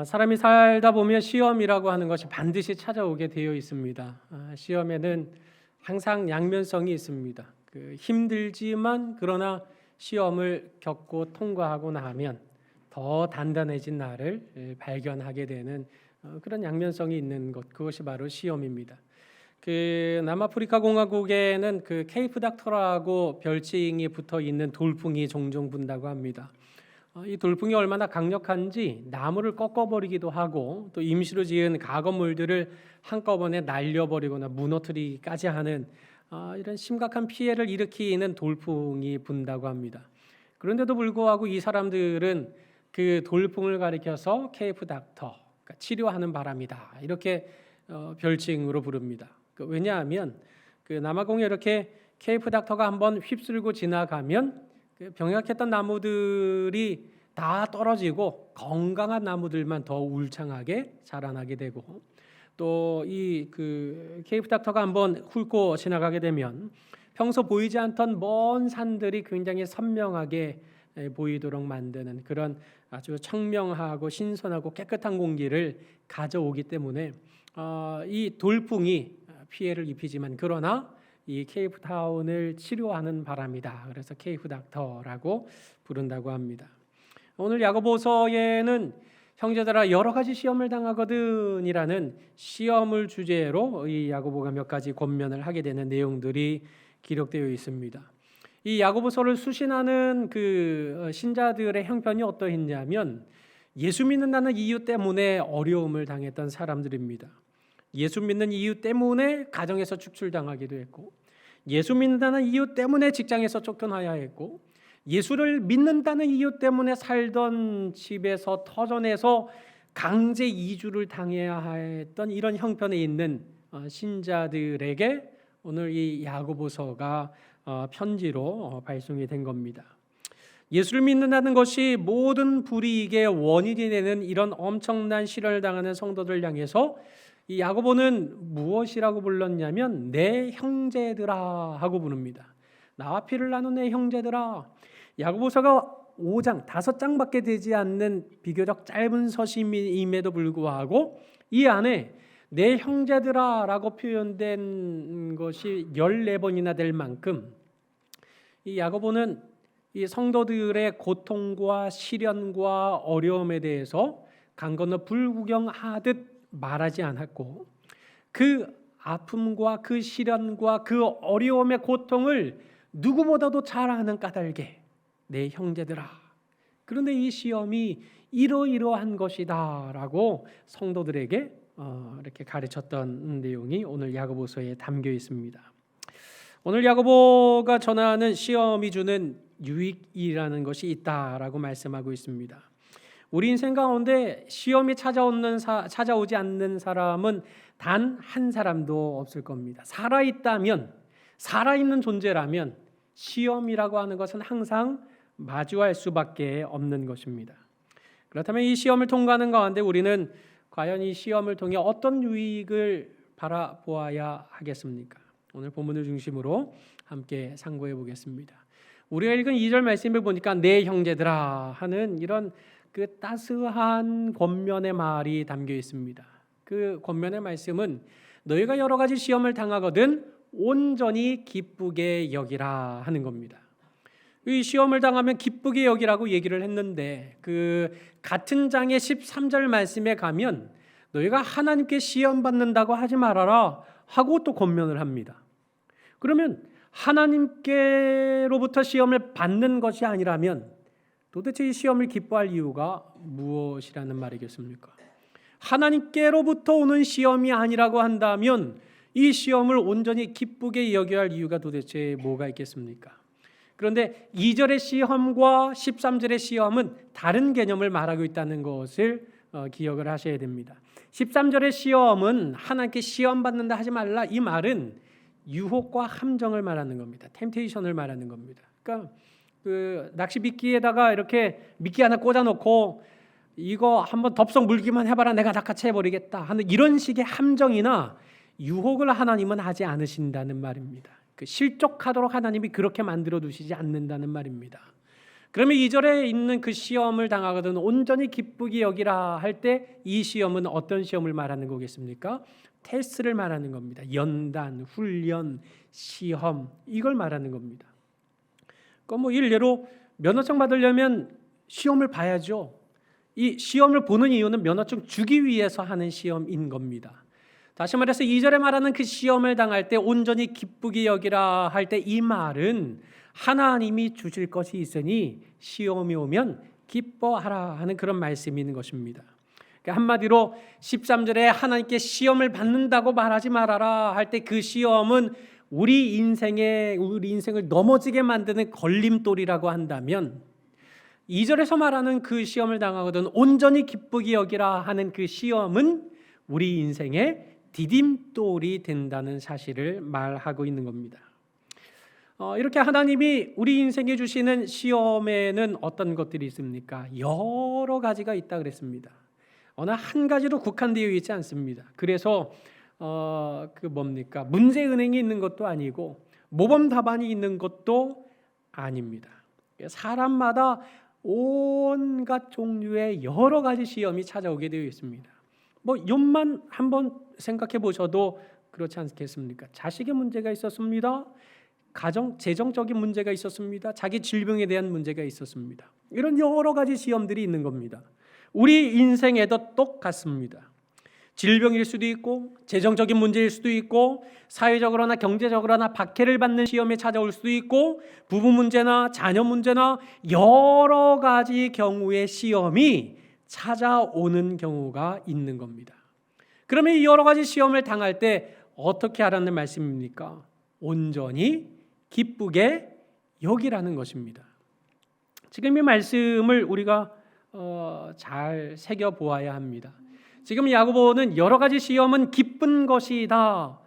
사람이 살다 보면 시험이라고 하는 것이 반드시 찾아오게 되어 있습니다. 시험에는 항상 양면성이 있습니다. 힘들지만 그러나 시험을 겪고 통과하고 나면 더 단단해진 나를 발견하게 되는 그런 양면성이 있는 것, 그것이 바로 시험입니다. 남아프리카 공화국에는 케이프 닥터라고 별칭이 붙어 있는 돌풍이 종종 분다고 합니다. 이 돌풍이 얼마나 강력한지 나무를 꺾어버리기도 하고 또 임시로 지은 가건물들을 한꺼번에 날려버리거나 무너뜨리기까지 하는 이런 심각한 피해를 일으키는 돌풍이 분다고 합니다. 그런데도 불구하고 이 사람들은 그 돌풍을 가리켜서 케이프 닥터, 그러니까 치료하는 바람이다, 이렇게 별칭으로 부릅니다. 왜냐하면 남아공에 이렇게 케이프 닥터가 한번 휩쓸고 지나가면 병약했던 나무들이 다 떨어지고 건강한 나무들만 더 울창하게 자라나게 되고, 또 이 케이프 닥터가 한번 훑고 지나가게 되면 평소 보이지 않던 먼 산들이 굉장히 선명하게 보이도록 만드는 그런 아주 청명하고 신선하고 깨끗한 공기를 가져오기 때문에 이 돌풍이 피해를 입히지만 그러나 이 케이프 타운을 치료하는 바람이다. 그래서 케이프 닥터라고 부른다고 합니다. 오늘 야고보서에는 형제들아 여러 가지 시험을 당하거든이라는 시험을 주제로 이 야고보가 몇 가지 권면을 하게 되는 내용들이 기록되어 있습니다. 이 야고보서를 수신하는 신자들의 형편이 어떠했냐면 예수 믿는다는 이유 때문에 어려움을 당했던 사람들입니다. 예수 믿는 이유 때문에 가정에서 축출당하기도 했고, 예수 믿는다는 이유 때문에 직장에서 쫓겨나야 했고, 예수를 믿는다는 이유 때문에 살던 집에서 터전에서 강제 이주를 당해야 했던 이런 형편에 있는 신자들에게 오늘 이 야고보서가 편지로 발송이 된 겁니다. 예수를 믿는다는 것이 모든 불이익의 원인이 되는 이런 엄청난 시련을 당하는 성도들 향해서 이 야고보는 무엇이라고 불렀냐면 내 형제들아 하고 부릅니다. 나와 피를 나눈 내 형제들아. 야고보서가 5장, 5장밖에 되지 않는 비교적 짧은 서신임에도 불구하고 이 안에 내 형제들아라고 표현된 것이 14번이나 될 만큼 이 야고보는 이 성도들의 고통과 시련과 어려움에 대해서 강 건너 불구경하듯 말하지 않았고, 그 아픔과 그 시련과 그 어려움의 고통을 누구보다도 잘 아는 까닭에 내 형제들아, 그런데 이 시험이 이러이러한 것이다 라고 성도들에게 이렇게 가르쳤던 내용이 오늘 야고보서에 담겨 있습니다. 오늘 야고보가 전하는 시험이 주는 유익이라는 것이 있다라고 말씀하고 있습니다. 우리 인생 가운데 시험이 찾아오지 않는 사람은 단 한 사람도 없을 겁니다. 살아있는 존재라면 시험이라고 하는 것은 항상 마주할 수밖에 없는 것입니다. 그렇다면 이 시험을 통과하는 가운데 우리는 과연 이 시험을 통해 어떤 유익을 바라보아야 하겠습니까? 오늘 본문을 중심으로 함께 상고해 보겠습니다. 우리가 읽은 2절 말씀을 보니까 내 형제들아 하는 이런 따스한 권면의 말이 담겨 있습니다. 그 권면의 말씀은 너희가 여러 가지 시험을 당하거든 온전히 기쁘게 여기라 하는 겁니다. 이 시험을 당하면 기쁘게 여기라고 얘기를 했는데 같은 장의 13절 말씀에 가면 너희가 하나님께 시험 받는다고 하지 말아라 하고 또 권면을 합니다. 그러면 하나님께로부터 시험을 받는 것이 아니라면 도대체 이 시험을 기뻐할 이유가 무엇이라는 말이겠습니까? 하나님께로부터 오는 시험이 아니라고 한다면 이 시험을 온전히 기쁘게 여겨야 할 이유가 도대체 뭐가 있겠습니까? 그런데 2절의 시험과 13절의 시험은 다른 개념을 말하고 있다는 것을 기억을 하셔야 됩니다. 13절의 시험은 하나님께 시험 받는다 하지 말라, 이 말은 유혹과 함정을 말하는 겁니다. 템테이션을 말하는 겁니다. 그러니까 낚시 미끼에다가 이렇게 미끼 하나 꽂아놓고 이거 한번 덥석 물기만 해봐라 내가 낚아채 버리겠다 하는 이런 식의 함정이나 유혹을 하나님은 하지 않으신다는 말입니다. 실족하도록 하나님이 그렇게 만들어 두시지 않는다는 말입니다. 그러면 2절에 있는 그 시험을 당하거든 온전히 기쁘게 여기라 할 때 이 시험은 어떤 시험을 말하는 거겠습니까? 테스트를 말하는 겁니다. 연단, 훈련, 시험, 이걸 말하는 겁니다. 뭐 일례로 면허증 받으려면 시험을 봐야죠. 이 시험을 보는 이유는 면허증 주기 위해서 하는 시험인 겁니다. 다시 말해서 2절에 말하는 그 시험을 당할 때 온전히 기쁘게 여기라 할 때 이 말은 하나님이 주실 것이 있으니 시험이 오면 기뻐하라 하는 그런 말씀이 있는 것입니다. 한마디로 13절에 하나님께 시험을 받는다고 말하지 말아라 할 때 그 시험은 우리 인생을 넘어지게 만드는 걸림돌이라고 한다면 2절에서 말하는 그 시험을 당하거든 온전히 기쁘게 여기라 하는 그 시험은 우리 인생의 디딤돌이 된다는 사실을 말하고 있는 겁니다. 이렇게 하나님이 우리 인생에 주시는 시험에는 어떤 것들이 있습니까? 여러 가지가 있다 그랬습니다. 어느 한 가지로 국한되어 있지 않습니다. 그래서 문제은행이 있는 것도 아니고 모범 답안이 있는 것도 아닙니다. 사람마다 온갖 종류의 여러 가지 시험이 찾아오게 되어 있습니다. 욥만 한번 생각해 보셔도 그렇지 않겠습니까? 자식의 문제가 있었습니다. 재정적인 문제가 있었습니다. 자기 질병에 대한 문제가 있었습니다. 이런 여러 가지 시험들이 있는 겁니다. 우리 인생에도 똑같습니다. 질병일 수도 있고 재정적인 문제일 수도 있고 사회적으로나 경제적으로나 박해를 받는 시험에 찾아올 수도 있고 부부 문제나 자녀 문제나 여러 가지 경우의 시험이 찾아오는 경우가 있는 겁니다. 그러면 이 여러 가지 시험을 당할 때 어떻게 하라는 말씀입니까? 온전히 기쁘게 여기라는 것입니다. 지금 이 말씀을 우리가 잘 새겨보아야 합니다. 지금 야고보는 여러 가지 시험은 기쁜 것이다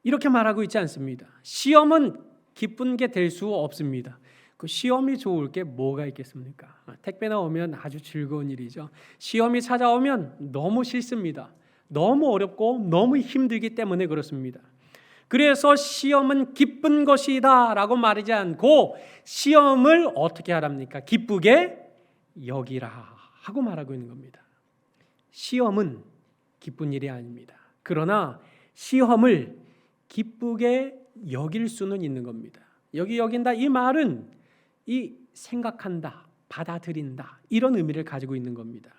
이렇게 말하고 있지 않습니다. 시험은 기쁜 게 될 수 없습니다. 그 시험이 좋을 게 뭐가 있겠습니까? 택배나 오면 아주 즐거운 일이죠. 시험이 찾아오면 너무 싫습니다. 너무 어렵고 너무 힘들기 때문에 그렇습니다. 그래서 시험은 기쁜 것이다 라고 말하지 않고 시험을 어떻게 하랍니까? 기쁘게 여기라 하고 말하고 있는 겁니다. 시험은 기쁜 일이 아닙니다. 그러나 시험을 기쁘게 여길 수는 있는 겁니다. 여긴다 이 말은 이 생각한다, 받아들인다 이런 의미를 가지고 있는 겁니다.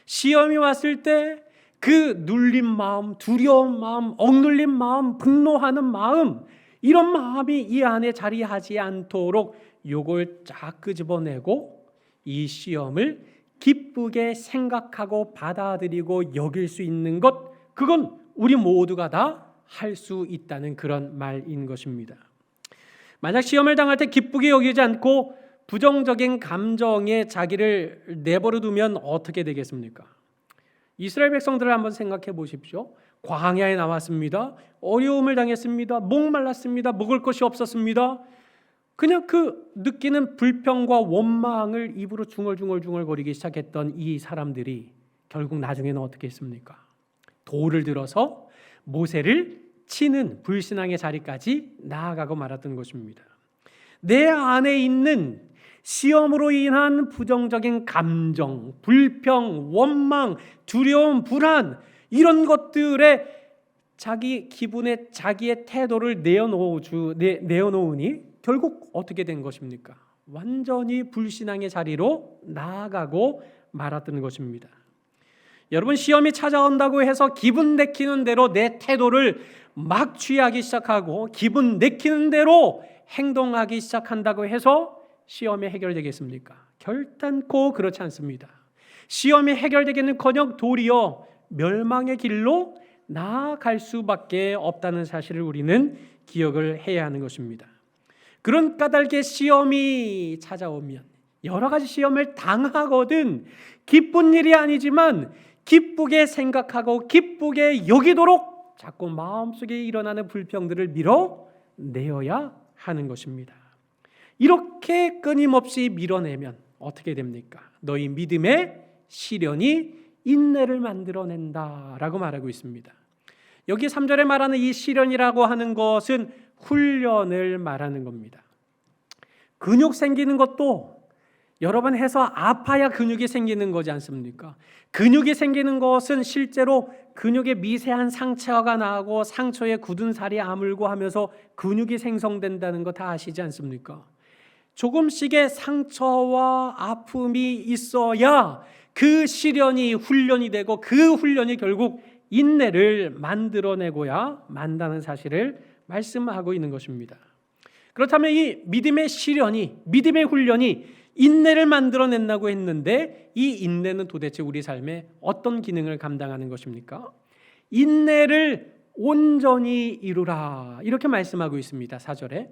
시험이 왔을 때 그 눌린 마음, 두려운 마음, 억눌린 마음, 분노하는 마음 이런 마음이 이 안에 자리하지 않도록 요걸 쫙 끄집어내고 이 시험을 기쁘게 생각하고 받아들이고 여길 수 있는 것 그건 우리 모두가 다 할 수 있다는 그런 말인 것입니다. 만약 시험을 당할 때 기쁘게 여기지 않고 부정적인 감정에 자기를 내버려 두면 어떻게 되겠습니까? 이스라엘 백성들을 한번 생각해 보십시오. 광야에 나왔습니다. 어려움을 당했습니다. 목말랐습니다. 먹을 것이 없었습니다. 그냥 그 느끼는 불평과 원망을 입으로 중얼중얼거리기 시작했던 이 사람들이 결국 나중에는 어떻게 했습니까? 돌을 들어서 모세를 치는 불신앙의 자리까지 나아가고 말았던 것입니다. 내 안에 있는 시험으로 인한 부정적인 감정, 불평, 원망, 두려움, 불안 이런 것들에 자기 기분에 자기의 태도를 내어놓으니 결국 어떻게 된 것입니까? 완전히 불신앙의 자리로 나아가고 말았던 것입니다. 여러분 시험이 찾아온다고 해서 기분 내키는 대로 내 태도를 막 취하기 시작하고 기분 내키는 대로 행동하기 시작한다고 해서 시험이 해결되겠습니까? 결단코 그렇지 않습니다. 시험이 해결되기는커녕 도리어 멸망의 길로 나아갈 수밖에 없다는 사실을 우리는 기억을 해야 하는 것입니다. 그런 까닭에 시험이 찾아오면 여러 가지 시험을 당하거든 기쁜 일이 아니지만 기쁘게 생각하고 기쁘게 여기도록 자꾸 마음속에 일어나는 불평들을 밀어내어야 하는 것입니다. 이렇게 끊임없이 밀어내면 어떻게 됩니까? 너희 믿음의 시련이 인내를 만들어낸다라고 말하고 있습니다. 여기 3절에 말하는 이 시련이라고 하는 것은 훈련을 말하는 겁니다. 근육 생기는 것도 여러 번 해서 아파야 근육이 생기는 거지 않습니까? 근육이 생기는 것은 실제로 근육에 미세한 상처가 나고 상처에 굳은 살이 아물고 하면서 근육이 생성된다는 거 다 아시지 않습니까? 조금씩의 상처와 아픔이 있어야 그 시련이 훈련이 되고 그 훈련이 결국 인내를 만들어내고야 만다는 사실을 말씀하고 있는 것입니다. 그렇다면 이 믿음의 시련이, 믿음의 훈련이 인내를 만들어낸다고 했는데 이 인내는 도대체 우리 삶에 어떤 기능을 감당하는 것입니까? 인내를 온전히 이루라 이렇게 말씀하고 있습니다. 4절에.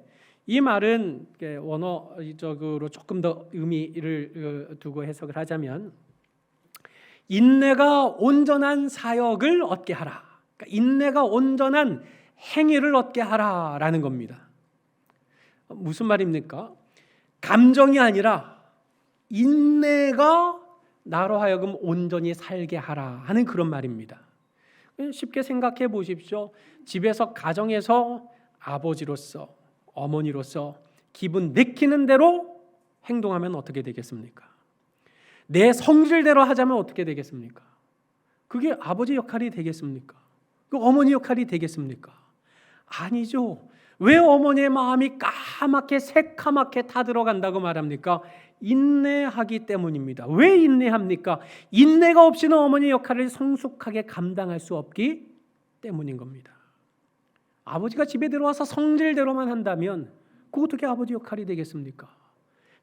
이 말은 원어적으로 조금 더 의미를 두고 해석을 하자면 인내가 온전한 사역을 얻게 하라. 그러니까 인내가 온전한 행위를 얻게 하라라는 겁니다. 무슨 말입니까? 감정이 아니라 인내가 나로 하여금 온전히 살게 하라 하는 그런 말입니다. 쉽게 생각해 보십시오. 집에서 가정에서 아버지로서 어머니로서 기분 내키는 대로 행동하면 어떻게 되겠습니까? 내 성질대로 하자면 어떻게 되겠습니까? 그게 아버지 역할이 되겠습니까? 그 어머니 역할이 되겠습니까? 아니죠. 왜 어머니의 마음이 까맣게 새카맣게 타들어간다고 말합니까? 인내하기 때문입니다. 왜 인내합니까? 인내가 없이는 어머니 역할을 성숙하게 감당할 수 없기 때문인 겁니다. 아버지가 집에 들어와서 성질대로만 한다면 그 어떻게 아버지 역할이 되겠습니까?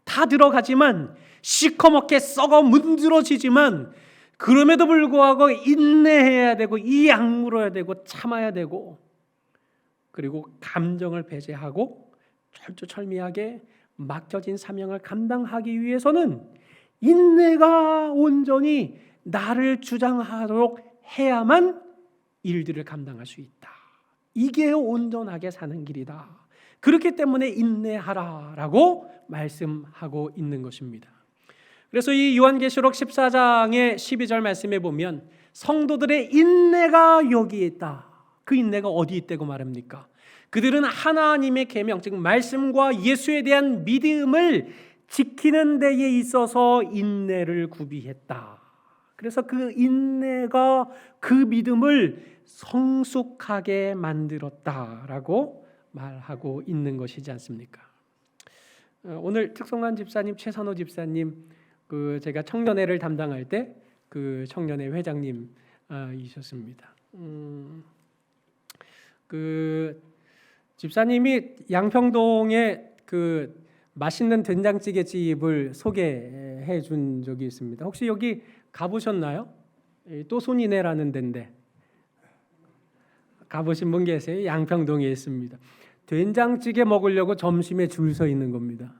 다 들어가지만 시커멓게 썩어 문드러지지만 그럼에도 불구하고 인내해야 되고 이 악물어야 되고 참아야 되고 그리고 감정을 배제하고 철두철미하게 맡겨진 사명을 감당하기 위해서는 인내가 온전히 나를 주장하도록 해야만 일들을 감당할 수 있다. 이게 온전하게 사는 길이다. 그렇기 때문에 인내하라라고 말씀하고 있는 것입니다. 그래서 이 요한계시록 14장의 12절 말씀에 보면 성도들의 인내가 여기에 있다. 그 인내가 어디 있다고 말합니까? 그들은 하나님의 계명, 즉 말씀과 예수에 대한 믿음을 지키는 데에 있어서 인내를 구비했다. 그래서 그 인내가 그 믿음을 성숙하게 만들었다라고 말하고 있는 것이지 않습니까? 오늘 특성환 집사님, 최선호 집사님, 제가 청년회를 담당할 때 그 청년회 회장님이셨습니다. 그 집사님이 양평동에 그 맛있는 된장찌개 집을 소개해 준 적이 있습니다. 혹시 여기 가보셨나요? 또손이네라는 데인데 가보신 분 계세요? 양평동에 있습니다. 된장찌개 먹으려고 점심에 줄 서 있는 겁니다.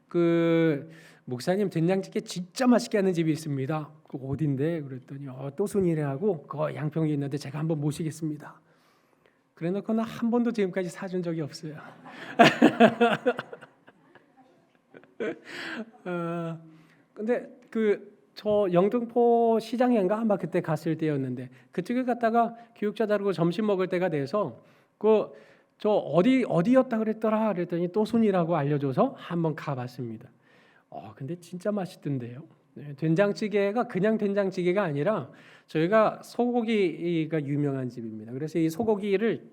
그 목사님 된장찌개 진짜 맛있게 하는 집이 있습니다. 그 어딘데? 그랬더니 또손이네하고 그 양평에 있는데 제가 한번 모시겠습니다. 그래놓고 나 한 번도 지금까지 사준 적이 없어요. 근데 저 영등포 시장인가 아마 그때 갔을 때였는데 그쪽에 갔다가 교육자 다루고 점심 먹을 때가 돼서 저 어디였다 그랬더라 그랬더니 또순이라고 알려줘서 한번 가봤습니다. 근데 진짜 맛있던데요. 네, 된장찌개가 그냥 된장찌개가 아니라 저희가 소고기가 유명한 집입니다. 그래서 이 소고기를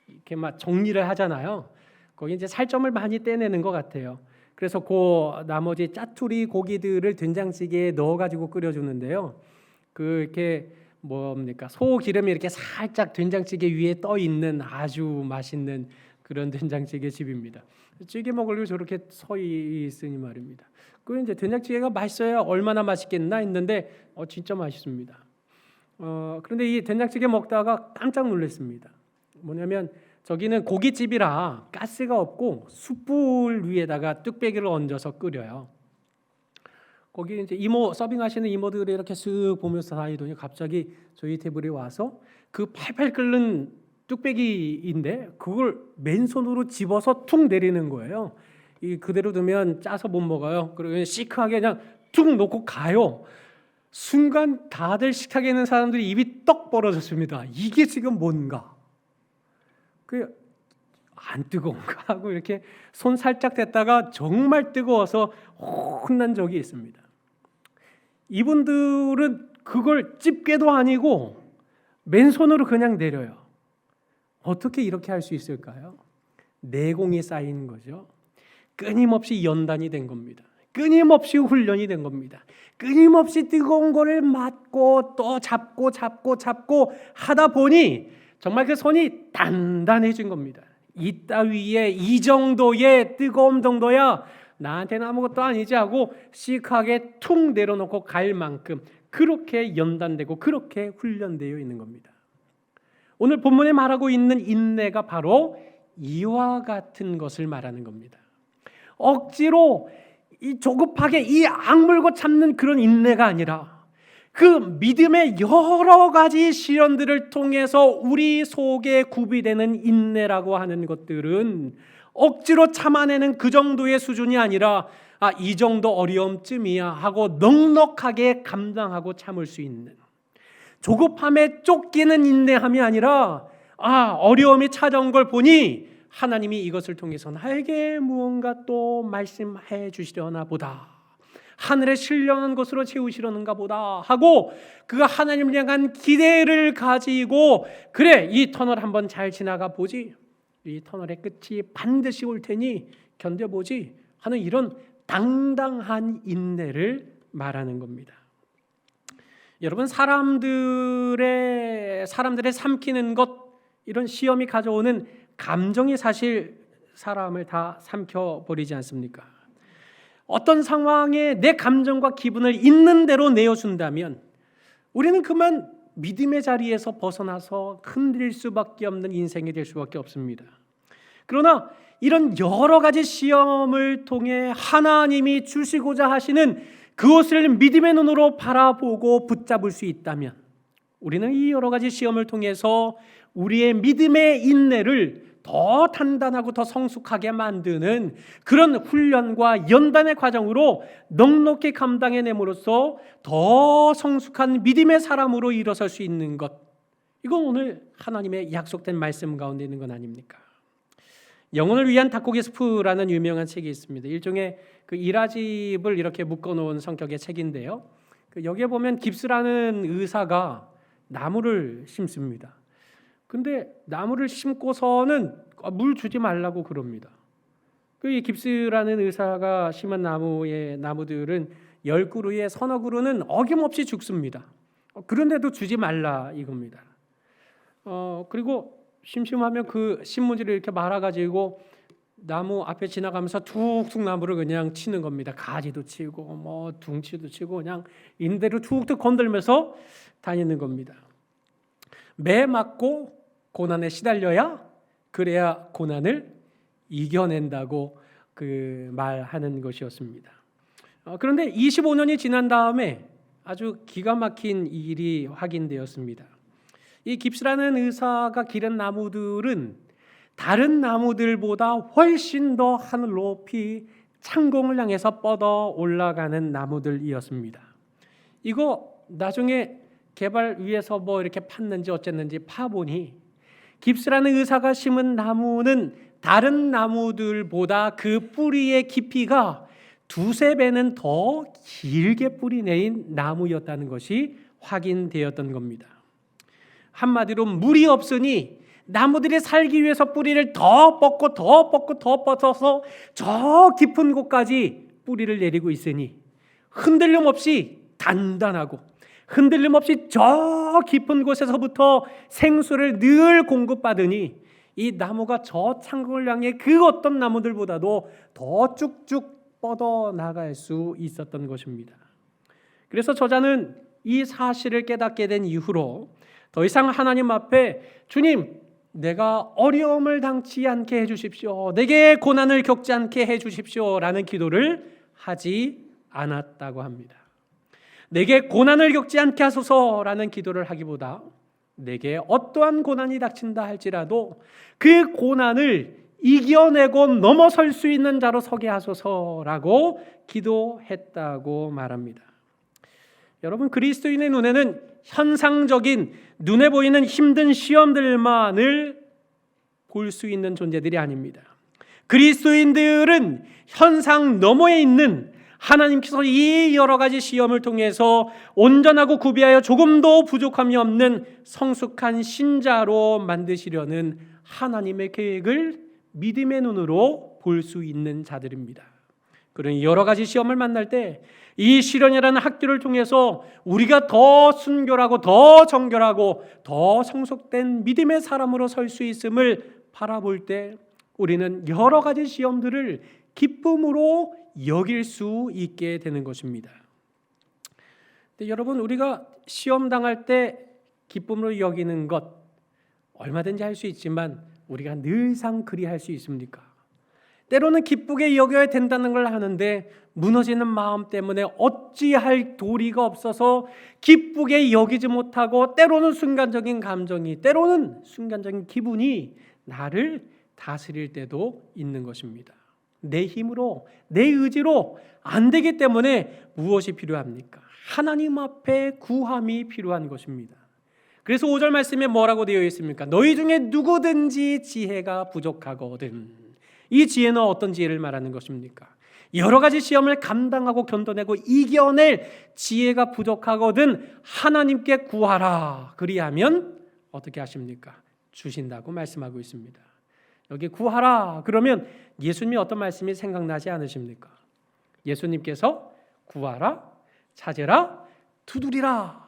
이렇게 막 정리를 하잖아요. 거기 이제 살점을 많이 떼내는 것 같아요. 그래서 그 나머지 짜투리 고기들을 된장찌개에 넣어가지고 끓여주는데요. 이렇게 뭡니까 소 기름이 이렇게 살짝 된장찌개 위에 떠 있는 아주 맛있는 그런 된장찌개 집입니다. 찌개 먹으려고 저렇게 서 있으니 말입니다. 이제 된장찌개가 맛있어야 얼마나 맛있겠나 했는데 진짜 맛있습니다. 그런데 이 된장찌개 먹다가 깜짝 놀랐습니다. 뭐냐면 저기는 고깃집이라 가스가 없고 숯불 위에다가 뚝배기를 얹어서 끓여요. 거기 이제 이모 서빙하시는 이모들이 이렇게 쓱 보면서 다니더니 갑자기 저희 테이블에 와서 그 팔팔 끓는 뚝배기인데 그걸 맨손으로 집어서 툭 내리는 거예요. 이 그대로 두면 짜서 못 먹어요. 그리고 시크하게 그냥 툭 놓고 가요. 순간 다들 식탁에 있는 사람들이 입이 떡 벌어졌습니다. 이게 지금 뭔가? 안 뜨거운가 하고 이렇게 손 살짝 댔다가 정말 뜨거워서 혼난 적이 있습니다. 이분들은 그걸 집게도 아니고 맨손으로 그냥 내려요. 어떻게 이렇게 할 수 있을까요? 내공이 쌓인 거죠. 끊임없이 연단이 된 겁니다. 끊임없이 훈련이 된 겁니다. 끊임없이 뜨거운 거를 맞고 또 잡고 하다 보니 정말 그 손이 단단해진 겁니다. 이따위에 이 정도의 뜨거움 정도야 나한테는 아무것도 아니지 하고 씩하게 툭 내려놓고 갈 만큼 그렇게 연단되고 그렇게 훈련되어 있는 겁니다. 오늘 본문에 말하고 있는 인내가 바로 이와 같은 것을 말하는 겁니다. 억지로 이 조급하게 이 악물고 참는 그런 인내가 아니라 그 믿음의 여러 가지 시련들을 통해서 우리 속에 구비되는 인내라고 하는 것들은 억지로 참아내는 그 정도의 수준이 아니라 이 정도 어려움쯤이야 하고 넉넉하게 감당하고 참을 수 있는, 조급함에 쫓기는 인내함이 아니라 어려움이 찾아온 걸 보니 하나님이 이것을 통해서 나에게 무언가 또 말씀해 주시려나 보다, 하늘에 신령한 것으로 채우시려는가 보다 하고 그 하나님을 향한 기대를 가지고 그래 이 터널 한번 잘 지나가 보지, 이 터널의 끝이 반드시 올 테니 견뎌보지 하는 이런 당당한 인내를 말하는 겁니다. 여러분, 사람들의 삼키는 것, 이런 시험이 가져오는 감정이 사실 사람을 다 삼켜버리지 않습니까? 어떤 상황에 내 감정과 기분을 있는 대로 내어준다면 우리는 그만 믿음의 자리에서 벗어나서 흔들릴 수밖에 없는 인생이 될 수밖에 없습니다. 그러나 이런 여러 가지 시험을 통해 하나님이 주시고자 하시는 그것을 믿음의 눈으로 바라보고 붙잡을 수 있다면 우리는 이 여러 가지 시험을 통해서 우리의 믿음의 인내를 더 단단하고 더 성숙하게 만드는 그런 훈련과 연단의 과정으로 넉넉히 감당해냄으로써 더 성숙한 믿음의 사람으로 일어설 수 있는 것, 이건 오늘 하나님의 약속된 말씀 가운데 있는 건 아닙니까? 영혼을 위한 닭고기 스프라는 유명한 책이 있습니다. 일종의 그 이라집을 이렇게 묶어놓은 성격의 책인데요. 여기에 보면 깁스라는 의사가 나무를 심습니다. 근데 나무를 심고서는 물 주지 말라고 그럽니다. 이 깁스라는 의사가 심은 나무들은 10그루에 서너 그루는 어김없이 죽습니다. 그런데도 주지 말라 이겁니다. 그리고 심심하면 그 신문지를 이렇게 말아가지고 나무 앞에 지나가면서 툭툭 나무를 그냥 치는 겁니다. 가지도 치고 둥치도 치고 그냥 인대로 툭툭 건들면서 다니는 겁니다. 매 맞고 고난에 시달려야 그래야 고난을 이겨낸다고 그 말하는 것이었습니다. 그런데 25년이 지난 다음에 아주 기가 막힌 일이 확인되었습니다. 이 깁스라는 의사가 기른 나무들은 다른 나무들보다 훨씬 더 하늘 높이 창공을 향해서 뻗어 올라가는 나무들이었습니다. 이거 나중에 개발 위에서 이렇게 팠는지 어쨌는지 파보니 깁스라는 의사가 심은 나무는 다른 나무들보다 그 뿌리의 깊이가 2~3배는 더 길게 뿌리 내린 나무였다는 것이 확인되었던 겁니다. 한마디로 물이 없으니 나무들이 살기 위해서 뿌리를 더 뻗어서 저 깊은 곳까지 뿌리를 내리고 있으니 흔들림 없이 단단하고 흔들림 없이 저 깊은 곳에서부터 생수를 늘 공급받으니 이 나무가 저 창공을 향해 그 어떤 나무들보다도 더 쭉쭉 뻗어나갈 수 있었던 것입니다. 그래서 저자는 이 사실을 깨닫게 된 이후로 더 이상 하나님 앞에 주님, 내가 어려움을 당치 않게 해주십시오, 내게 고난을 겪지 않게 해주십시오 라는 기도를 하지 않았다고 합니다. 내게 고난을 겪지 않게 하소서라는 기도를 하기보다 내게 어떠한 고난이 닥친다 할지라도 그 고난을 이겨내고 넘어설 수 있는 자로 서게 하소서라고 기도했다고 말합니다. 여러분, 그리스도인의 눈에는 현상적인 눈에 보이는 힘든 시험들만을 볼 수 있는 존재들이 아닙니다. 그리스도인들은 현상 너머에 있는 하나님께서 이 여러 가지 시험을 통해서 온전하고 구비하여 조금도 부족함이 없는 성숙한 신자로 만드시려는 하나님의 계획을 믿음의 눈으로 볼 수 있는 자들입니다. 그러니 여러 가지 시험을 만날 때 이 시련이라는 학교를 통해서 우리가 더 순결하고 더 정결하고 더 성숙된 믿음의 사람으로 설 수 있음을 바라볼 때 우리는 여러 가지 시험들을 기쁨으로 여길 수 있게 되는 것입니다. 근데 여러분, 우리가 시험 당할 때 기쁨으로 여기는 것 얼마든지 할 수 있지만 우리가 늘상 그리할 수 있습니까? 때로는 기쁘게 여겨야 된다는 걸 하는데 무너지는 마음 때문에 어찌할 도리가 없어서 기쁘게 여기지 못하고 때로는 순간적인 감정이, 때로는 순간적인 기분이 나를 다스릴 때도 있는 것입니다. 내 힘으로, 내 의지로 안 되기 때문에 무엇이 필요합니까? 하나님 앞에 구함이 필요한 것입니다. 그래서 5절 말씀에 뭐라고 되어 있습니까? 너희 중에 누구든지 지혜가 부족하거든. 이 지혜는 어떤 지혜를 말하는 것입니까? 여러 가지 시험을 감당하고 견뎌내고 이겨낼 지혜가 부족하거든 하나님께 구하라. 그리하면 어떻게 하십니까? 주신다고 말씀하고 있습니다. 여기 구하라 그러면 예수님이 어떤 말씀이 생각나지 않으십니까? 예수님께서 구하라, 찾으라, 두드리라.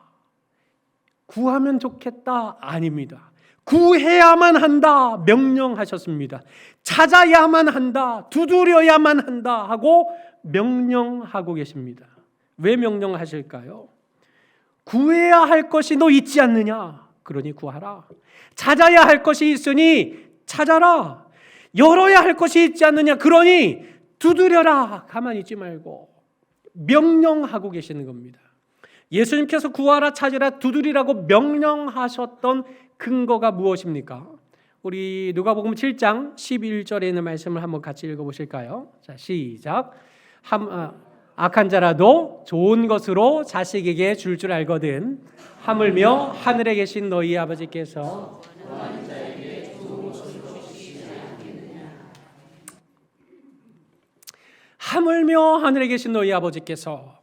구하면 좋겠다? 아닙니다. 구해야만 한다 명령하셨습니다. 찾아야만 한다, 두드려야만 한다 하고 명령하고 계십니다. 왜 명령하실까요? 구해야 할 것이 너 있지 않느냐? 그러니 구하라. 찾아야 할 것이 있으니 찾아라. 열어야 할 것이 있지 않느냐? 그러니 두드려라. 가만히 있지 말고 명령하고 계시는 겁니다. 예수님께서 구하라, 찾으라, 두드리라고 명령하셨던 근거가 무엇입니까? 우리 누가복음 7장 11절에 있는 말씀을 한번 같이 읽어보실까요? 자, 시작. 악한 자라도 좋은 것으로 자식에게 줄 알거든 하물며 하늘에 계신 너희 아버지께서 하물며 하늘에 계신 너희 아버지께서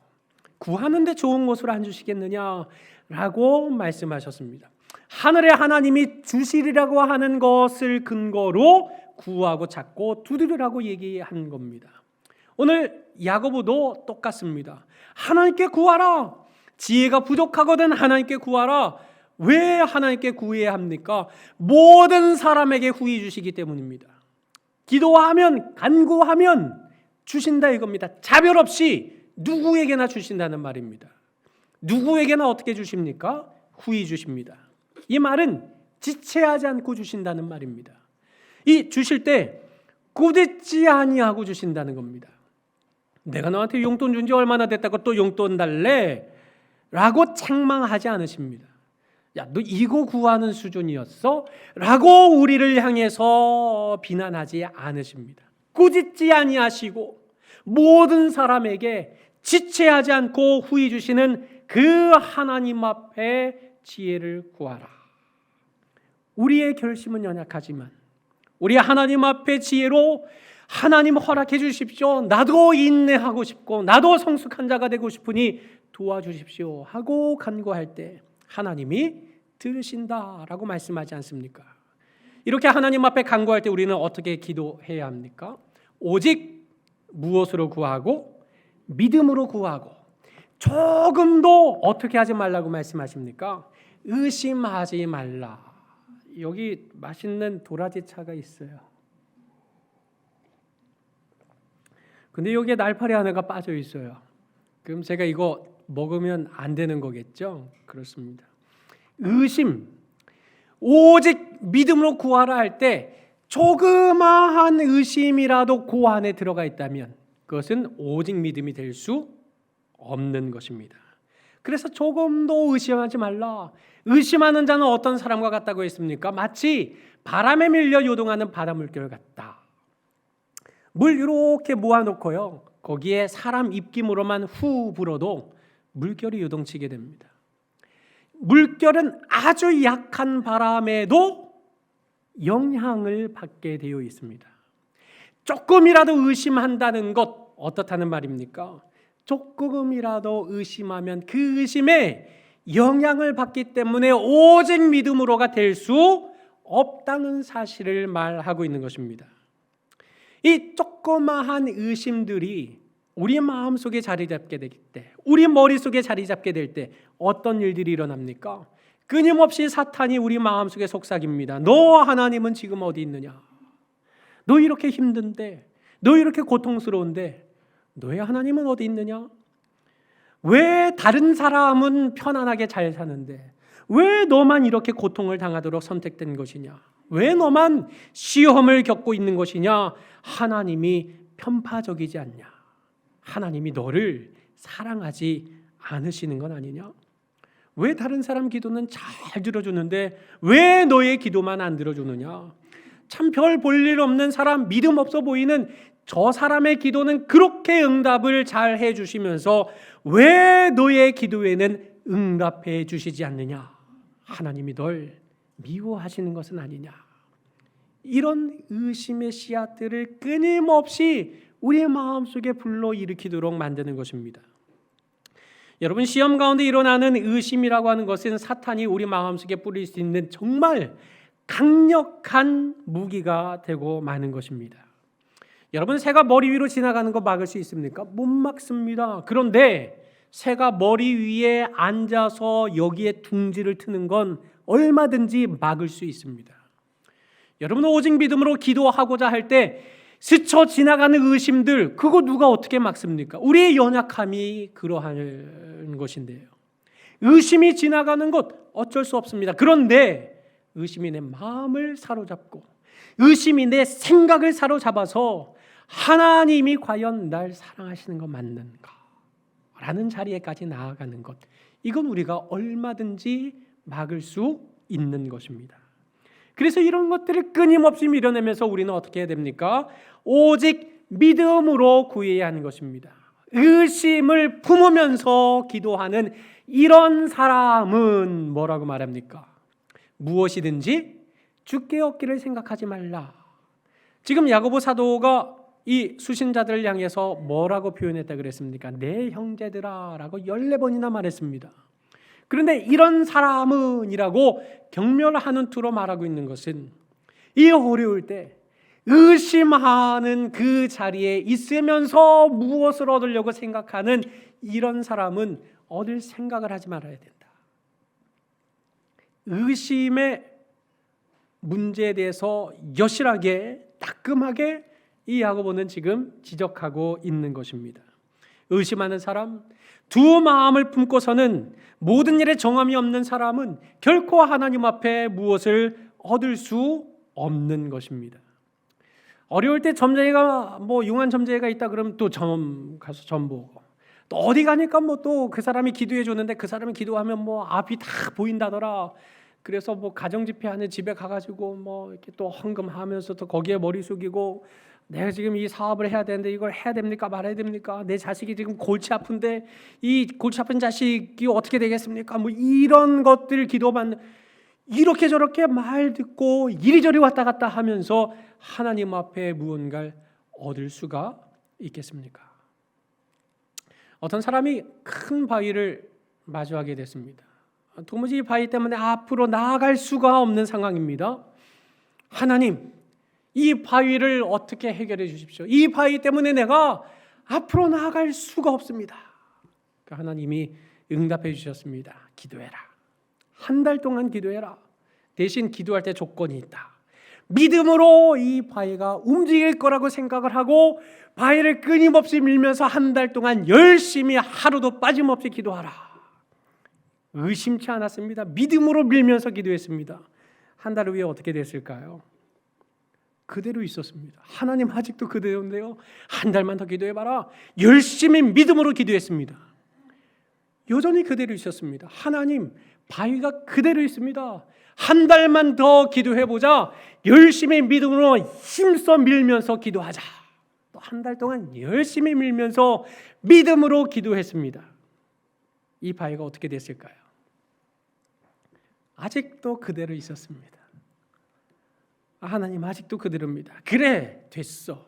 구하는데 좋은 것으로 안 주시겠느냐라고 말씀하셨습니다. 하늘의 하나님이 주시리라고 하는 것을 근거로 구하고 찾고 두드리라고 얘기한 겁니다. 오늘 야고보도 똑같습니다. 하나님께 구하라. 지혜가 부족하거든 하나님께 구하라. 왜 하나님께 구해야 합니까? 모든 사람에게 후히 주시기 때문입니다. 기도하면, 간구하면 주신다 이겁니다. 차별 없이 누구에게나 주신다는 말입니다. 누구에게나 어떻게 주십니까? 후히 주십니다. 이 말은 지체하지 않고 주신다는 말입니다. 이 주실 때 꾸짖지 아니하고 주신다는 겁니다. 내가 너한테 용돈 준 지 얼마나 됐다고 또 용돈 달래? 라고 책망하지 않으십니다. 야, 너 이거 구하는 수준이었어? 라고 우리를 향해서 비난하지 않으십니다. 꾸짖지 아니하시고 모든 사람에게 지체하지 않고 후히 주시는 그 하나님 앞에 지혜를 구하라. 우리의 결심은 연약하지만 우리 하나님 앞에 지혜로 하나님 허락해 주십시오. 나도 인내하고 싶고 나도 성숙한 자가 되고 싶으니 도와주십시오 하고 간구할 때 하나님이 들으신다라고 말씀하지 않습니까? 이렇게 하나님 앞에 간구할 때 우리는 어떻게 기도해야 합니까? 오직 무엇으로 구하고 믿음으로 구하고 조금도 어떻게 하지 말라고 말씀하십니까? 의심하지 말라. 여기 맛있는 도라지 차가 있어요. 근데 여기에 날파리 하나가 빠져 있어요. 그럼 제가 이거 먹으면 안 되는 거겠죠? 그렇습니다. 의심, 오직 믿음으로 구하라 할 때 조그마한 의심이라도 그 안에 들어가 있다면 그것은 오직 믿음이 될 수 없는 것입니다. 그래서 조금도 의심하지 말라. 의심하는 자는 어떤 사람과 같다고 했습니까? 마치 바람에 밀려 요동하는 바닷물결 같다. 물 이렇게 모아놓고요, 거기에 사람 입김으로만 후 불어도 물결이 요동치게 됩니다. 물결은 아주 약한 바람에도 영향을 받게 되어 있습니다. 조금이라도 의심한다는 것 어떻다는 말입니까? 조금이라도 의심하면 그 의심에 영향을 받기 때문에 오직 믿음으로가 될 수 없다는 사실을 말하고 있는 것입니다. 이 조그마한 의심들이 우리 마음속에 자리 잡게 될 때, 우리 머릿속에 자리 잡게 될 때 어떤 일들이 일어납니까? 끊임없이 사탄이 우리 마음속에 속삭입니다. 너 하나님은 지금 어디 있느냐? 너 이렇게 힘든데, 너 이렇게 고통스러운데 너의 하나님은 어디 있느냐? 왜 다른 사람은 편안하게 잘 사는데 왜 너만 이렇게 고통을 당하도록 선택된 것이냐? 왜 너만 시험을 겪고 있는 것이냐? 하나님이 편파적이지 않냐? 하나님이 너를 사랑하지 않으시는 건 아니냐? 왜 다른 사람 기도는 잘 들어주는데 왜 너의 기도만 안 들어주느냐? 참 별 볼 일 없는 사람, 믿음 없어 보이는 저 사람의 기도는 그렇게 응답을 잘 해주시면서 왜 너의 기도에는 응답해 주시지 않느냐? 하나님이 널 미워하시는 것은 아니냐? 이런 의심의 씨앗들을 끊임없이 우리의 마음속에 불러일으키도록 만드는 것입니다. 여러분, 시험 가운데 일어나는 의심이라고 하는 것은 사탄이 우리 마음속에 뿌릴 수 있는 정말 강력한 무기가 되고 마는 것입니다. 여러분, 새가 머리 위로 지나가는 거 막을 수 있습니까? 못 막습니다. 그런데 새가 머리 위에 앉아서 여기에 둥지를 트는 건 얼마든지 막을 수 있습니다. 여러분, 오직 믿음으로 기도하고자 할 때 스쳐 지나가는 의심들, 그거 누가 어떻게 막습니까? 우리의 연약함이 그러한 것인데요. 의심이 지나가는 것 어쩔 수 없습니다. 그런데 의심이 내 마음을 사로잡고 의심이 내 생각을 사로잡아서 하나님이 과연 날 사랑하시는 거 맞는가? 라는 자리에까지 나아가는 것, 이건 우리가 얼마든지 막을 수 있는 것입니다. 그래서 이런 것들을 끊임없이 밀어내면서 우리는 어떻게 해야 됩니까? 오직 믿음으로 구해야 하는 것입니다. 의심을 품으면서 기도하는 이런 사람은 뭐라고 말합니까? 무엇이든지 주께 얻기를 생각하지 말라. 지금 야고보 사도가 이 수신자들을 향해서 뭐라고 표현했다 그랬습니까? 내 형제들아 라고 14번이나 말했습니다. 그런데 이런 사람은 이라고 경멸하는 투로 말하고 있는 것은 이 어려울 때 의심하는 그 자리에 있으면서 무엇을 얻으려고 생각하는 이런 사람은 얻을 생각을 하지 말아야 된다. 의심의 문제에 대해서 여실하게 따끔하게 이 야고보는 지금 지적하고 있는 것입니다. 의심하는 사람, 두 마음을 품고서는 모든 일에 정함이 없는 사람은 결코 하나님 앞에 무엇을 얻을 수 없는 것입니다. 어려울 때 점쟁이가 융한 점쟁이가 있다 그러면 또 가서 점 보고, 또 어디 가니까 또 그 사람이 기도해 주는데 그 사람이 기도하면 앞이 다 보인다더라. 그래서 가정 집회하는 집에 가가지고 이렇게 또 헌금하면서 또 거기에 머리 숙이고, 내가 지금 이 사업을 해야 되는데 이걸 해야 됩니까 말아야 됩니까? 내 자식이 지금 골치 아픈데 이 골치 아픈 자식이 어떻게 되겠습니까? 이런 것들 기도받는, 이렇게 저렇게 말 듣고 이리저리 왔다 갔다 하면서 하나님 앞에 무언가를 얻을 수가 있겠습니까? 어떤 사람이 큰 바위를 마주하게 됐습니다. 도무지 이 바위 때문에 앞으로 나아갈 수가 없는 상황입니다. 하나님, 이 바위를 어떻게 해결해 주십시오. 이 바위 때문에 내가 앞으로 나아갈 수가 없습니다. 하나님이 응답해 주셨습니다. 기도해라. 한 달 동안 기도해라. 대신 기도할 때 조건이 있다. 믿음으로 이 바위가 움직일 거라고 생각을 하고 바위를 끊임없이 밀면서 한 달 동안 열심히 하루도 빠짐없이 기도하라. 의심치 않았습니다. 믿음으로 밀면서 기도했습니다. 한 달 후에 어떻게 됐을까요? 그대로 있었습니다. 하나님 아직도 그대로인데요. 한 달만 더 기도해봐라. 열심히 믿음으로 기도했습니다. 여전히 그대로 있었습니다. 하나님, 바위가 그대로 있습니다. 한 달만 더 기도해보자. 열심히 믿음으로 힘써 밀면서 기도하자. 또 한 달 동안 열심히 밀면서 믿음으로 기도했습니다. 이 바위가 어떻게 됐을까요? 아직도 그대로 있었습니다. 하나님 아직도 그대로입니다. 그래, 됐어.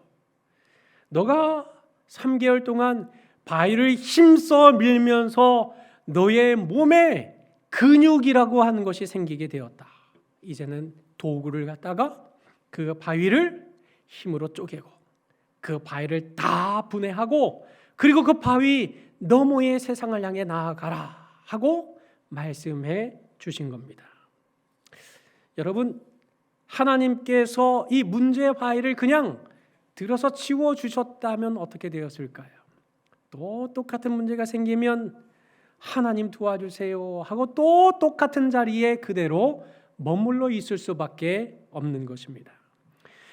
너가 3개월 동안 바위를 힘써 밀면서 너의 몸에 근육이라고 하는 것이 생기게 되었다. 이제는 도구를 갖다가 그 바위를 힘으로 쪼개고 그 바위를 다 분해하고 그리고 그 바위 너머의 세상을 향해 나아가라 하고 말씀해 주신 겁니다. 여러분, 하나님께서 이 문제의 바위를 그냥 들어서 치워주셨다면 어떻게 되었을까요? 또 똑같은 문제가 생기면 하나님 도와주세요 하고 또 똑같은 자리에 그대로 머물러 있을 수밖에 없는 것입니다.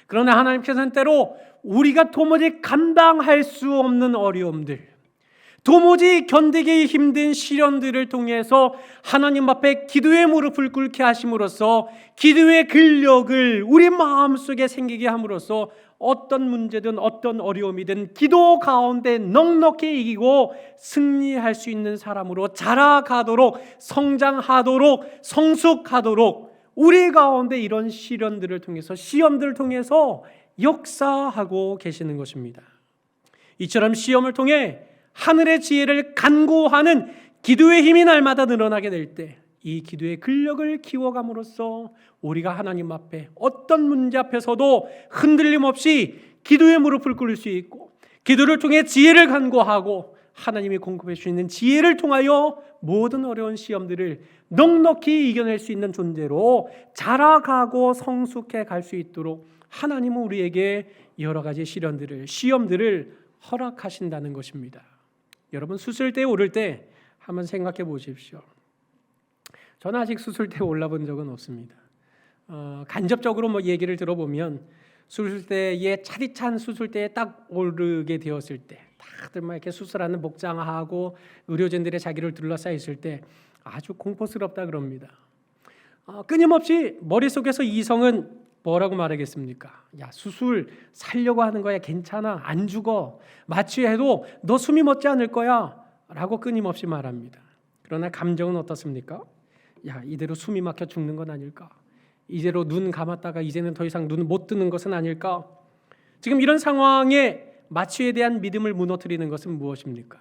그러나 하나님께서는 때로 우리가 도무지 감당할 수 없는 어려움들, 도무지 견디기 힘든 시련들을 통해서 하나님 앞에 기도의 무릎을 꿇게 하심으로써 기도의 근력을 우리 마음속에 생기게 함으로써 어떤 문제든 어떤 어려움이든 기도 가운데 넉넉히 이기고 승리할 수 있는 사람으로 자라가도록 성장하도록 성숙하도록 우리 가운데 이런 시련들을 통해서 시험들을 통해서 역사하고 계시는 것입니다. 이처럼 시험을 통해 하늘의 지혜를 간구하는 기도의 힘이 날마다 늘어나게 될 때 이 기도의 근력을 키워감으로써 우리가 하나님 앞에 어떤 문제 앞에서도 흔들림 없이 기도의 무릎을 꿇을 수 있고 기도를 통해 지혜를 간구하고 하나님이 공급해 주시는 지혜를 통하여 모든 어려운 시험들을 넉넉히 이겨낼 수 있는 존재로 자라가고 성숙해 갈 수 있도록 하나님은 우리에게 여러 가지 시험들을 허락하신다는 것입니다. 여러분, 수술대에 오를 때 한번 생각해 보십시오. 저는 아직 수술대에 올라본 적은 없습니다. 간접적으로 얘기를 들어보면 수술대에 차디찬 수술대에 딱 오르게 되었을 때 다들 이렇게 수술하는 복장하고 의료진들의 자기를 둘러싸여 있을 때 아주 공포스럽다 그럽니다. 끊임없이 머릿속에서 이성은 뭐라고 말하겠습니까? 야, 수술 살려고 하는 거야. 괜찮아. 안 죽어. 마취해도 너 숨이 멎지 않을 거야. 라고 끊임없이 말합니다. 그러나 감정은 어떻습니까? 야, 이대로 숨이 막혀 죽는 건 아닐까? 이대로 눈 감았다가 이제는 더 이상 눈 못 뜨는 것은 아닐까? 지금 이런 상황에 마취에 대한 믿음을 무너뜨리는 것은 무엇입니까?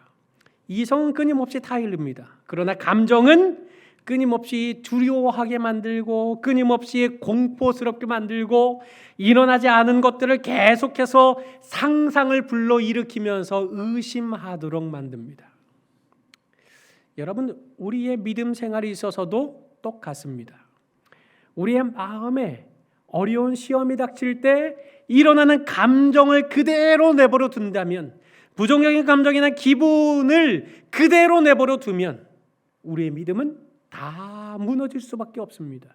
이성은 끊임없이 타일릅니다. 그러나 감정은 끊임없이 두려워하게 만들고 끊임없이 공포스럽게 만들고 일어나지 않은 것들을 계속해서 상상을 불러일으키면서 의심하도록 만듭니다. 여러분, 우리의 믿음 생활에 있어서도 똑같습니다. 우리의 마음에 어려운 시험이 닥칠 때 일어나는 감정을 그대로 내버려 둔다면, 부정적인 감정이나 기분을 그대로 내버려 두면 우리의 믿음은 다 무너질 수밖에 없습니다.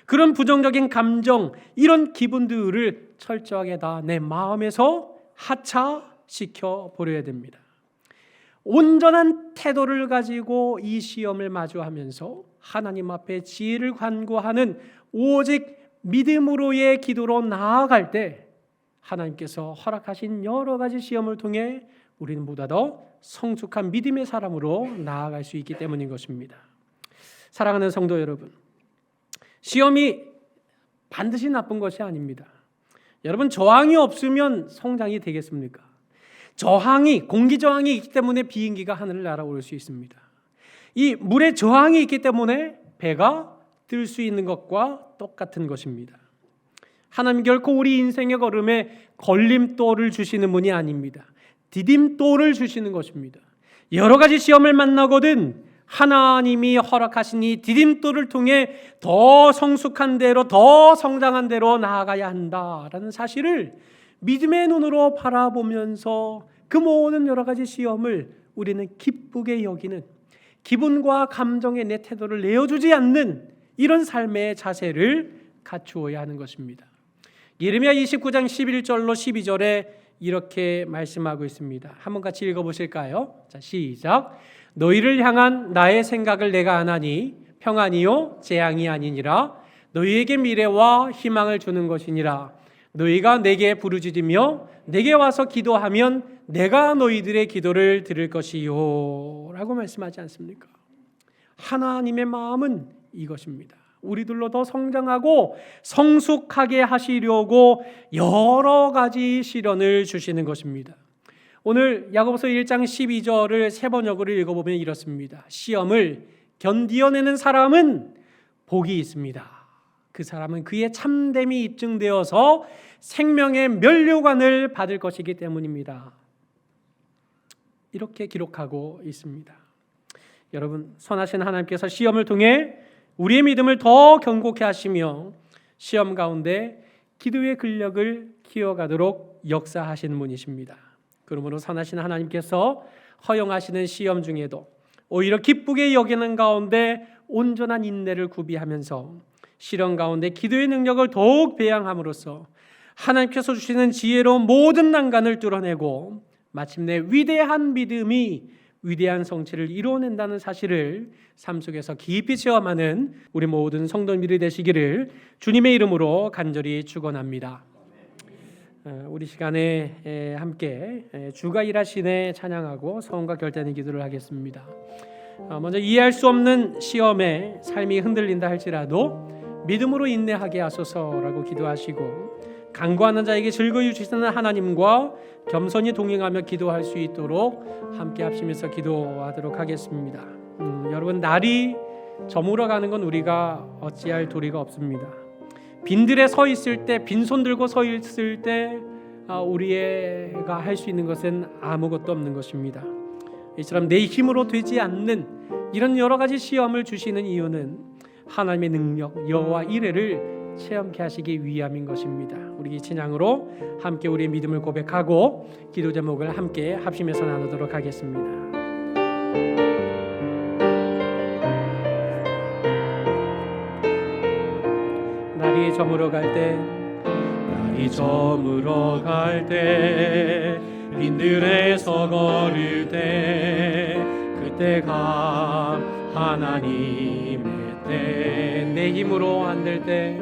그런 부정적인 감정, 이런 기분들을 철저하게 다 내 마음에서 하차시켜 버려야 됩니다. 온전한 태도를 가지고 이 시험을 마주하면서 하나님 앞에 지혜를 간구하는 오직 믿음으로의 기도로 나아갈 때 하나님께서 허락하신 여러 가지 시험을 통해 우리는 보다 더 성숙한 믿음의 사람으로 나아갈 수 있기 때문인 것입니다. 사랑하는 성도 여러분, 시험이 반드시 나쁜 것이 아닙니다. 여러분, 저항이 없으면 성장이 되겠습니까? 공기 저항이 있기 때문에 비행기가 하늘을 날아올 수 있습니다. 이 물의 저항이 있기 때문에 배가 뜰 수 있는 것과 똑같은 것입니다. 하나님 결코 우리 인생의 걸음에 걸림돌을 주시는 분이 아닙니다. 디딤돌을 주시는 것입니다. 여러 가지 시험을 만나거든 하나님이 허락하신 이 디딤돌을 통해 더 성숙한 대로, 더 성장한 대로 나아가야 한다라는 사실을 믿음의 눈으로 바라보면서 그 모든 여러 가지 시험을 우리는 기쁘게 여기는, 기분과 감정의 내 태도를 내어주지 않는 이런 삶의 자세를 갖추어야 하는 것입니다. 예레미야 29장 11절로 12절에 이렇게 말씀하고 있습니다. 한번 같이 읽어보실까요? 자, 시작. 너희를 향한 나의 생각을 내가 아나니 평안이요 재앙이 아니니라. 너희에게 미래와 희망을 주는 것이니라. 너희가 내게 부르짖으며 내게 와서 기도하면 내가 너희들의 기도를 들을 것이요 라고 말씀하지 않습니까? 하나님의 마음은 이것입니다. 우리들로 더 성장하고 성숙하게 하시려고 여러 가지 시련을 주시는 것입니다. 오늘 야고보서 1장 12절을 세 번역으로 읽어보면 이렇습니다. 시험을 견디어내는 사람은 복이 있습니다. 그 사람은 그의 참됨이 입증되어서 생명의 면류관을 받을 것이기 때문입니다. 이렇게 기록하고 있습니다. 여러분, 선하신 하나님께서 시험을 통해 우리의 믿음을 더 견고케 하시며 시험 가운데 기도의 근력을 키워가도록 역사하시는 분이십니다. 그러므로 선하신 하나님께서 허용하시는 시험 중에도 오히려 기쁘게 여기는 가운데 온전한 인내를 구비하면서 시련 가운데 기도의 능력을 더욱 배양함으로써 하나님께서 주시는 지혜로 모든 난간을 뚫어내고 마침내 위대한 믿음이 위대한 성취를 이루어낸다는 사실을 삶 속에서 깊이 체험하는 우리 모든 성도님들이 되시기를 주님의 이름으로 간절히 축원합니다. 우리 시간에 함께 주가 일하시네 찬양하고 소원과 결단의 기도를 하겠습니다. 먼저 이해할 수 없는 시험에 삶이 흔들린다 할지라도 믿음으로 인내하게 하소서라고 기도하시고 간구하는 자에게 즐거이 주시는 하나님과 겸손히 동행하며 기도할 수 있도록 함께 합심해서 기도하도록 하겠습니다. 여러분, 날이 저물어가는 건 우리가 어찌할 도리가 없습니다. 빈들에 서 있을 때, 빈손 들고 서 있을 때 우리가 할 수 있는 것은 아무것도 없는 것입니다. 이처럼 내 힘으로 되지 않는 이런 여러 가지 시험을 주시는 이유는 하나님의 능력, 여호와 이레를 체험케 하시기 위함인 것입니다. 우리 이 찬양으로 함께 우리의 믿음을 고백하고 기도 제목을 함께 합심해서 나누도록 하겠습니다. 날이 저물어 갈 때 빈들에서 걸을 때 그때가 하나님의 때, 내 힘으로 안 될 때,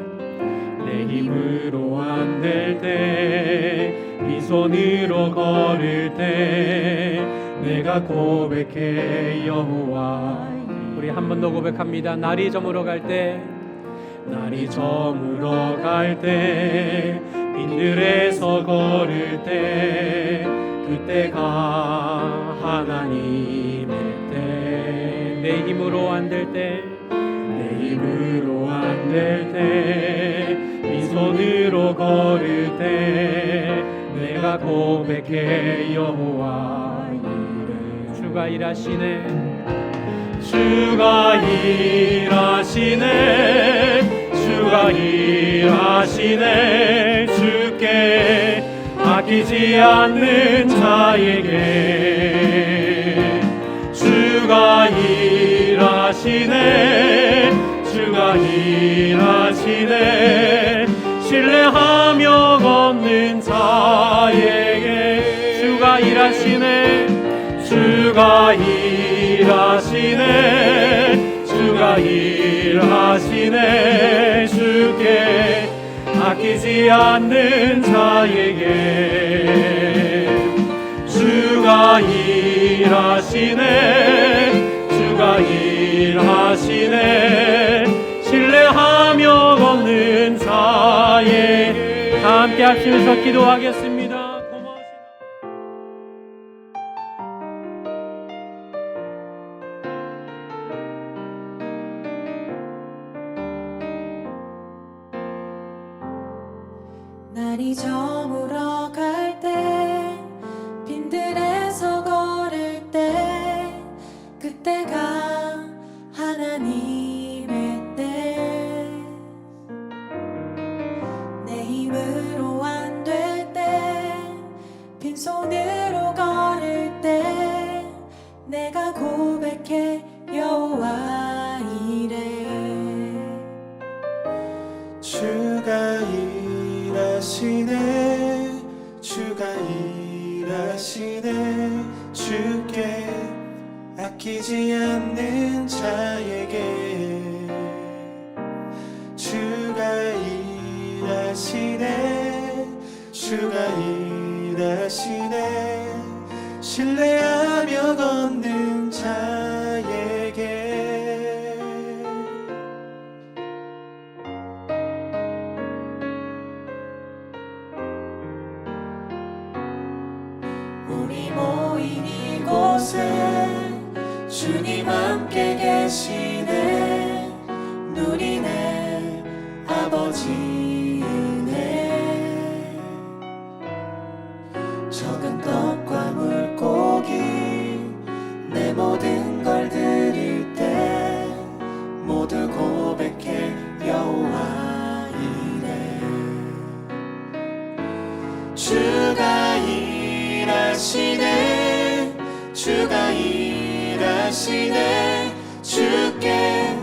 빈손으로 걸을 때 내가 고백해 여호와. 우리 한 번 더 고백합니다. 날이 저물어 갈 때 빈들에서 걸을 때 그때가 하나님의 때, 내 힘으로 안 될 때, 빈손으로 걸을 때 내가 고백해 여호와 이레. 주가 일하시네 주께 아끼지 않는 자에게 주가 일하시네 신뢰하며 걷는 자에게 주가 일하시네 주께 아끼지 않는 자에게 주가 일하시네 신뢰하며 걷는 자에게. 함께 합심해서 기도하겠습니다. 날이 저물어 갈 때 빈들에서 걸을 때 그때가 하나님의 때, 내 힘으로 안 될 때 빈손으로 걸을 때 내가 고백해 여호와 이레. 주가 일하시네 주께 아끼지 않는 자에게 주가 일하시네 신뢰하며 걷는 자에게 일하시네 누리네 아버지네 적은 떡과 물고기 내 모든 걸 드릴 때 모두 고백해 여호와 이래 주가 일하시네 주가 일하시네 주께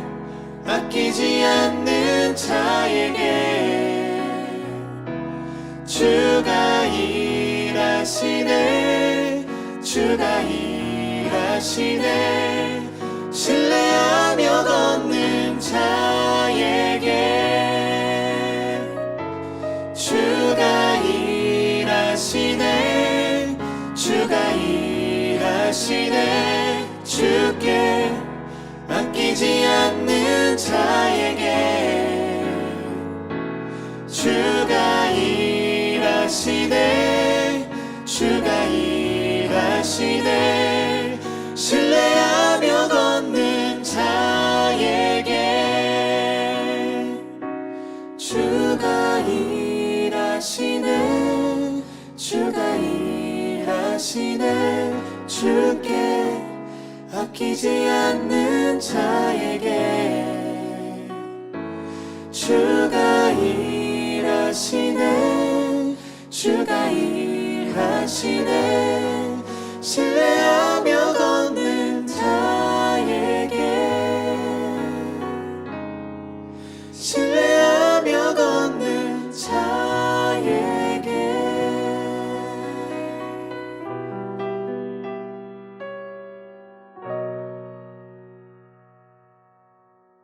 아끼지 않는 자에게 주가 일하시네 주가 일하시네 신뢰하며 걷는 자에게 주가 일하시네 주가 일하시네 주께 아끼지 않는 자에게 주가 일하시네 주가 일하시네 신뢰하며 걷는 자에게 주가 일하시네 주가 일하시네 주께 아끼지 않는 자에게 주가 일하시네 주가 일하시네 신뢰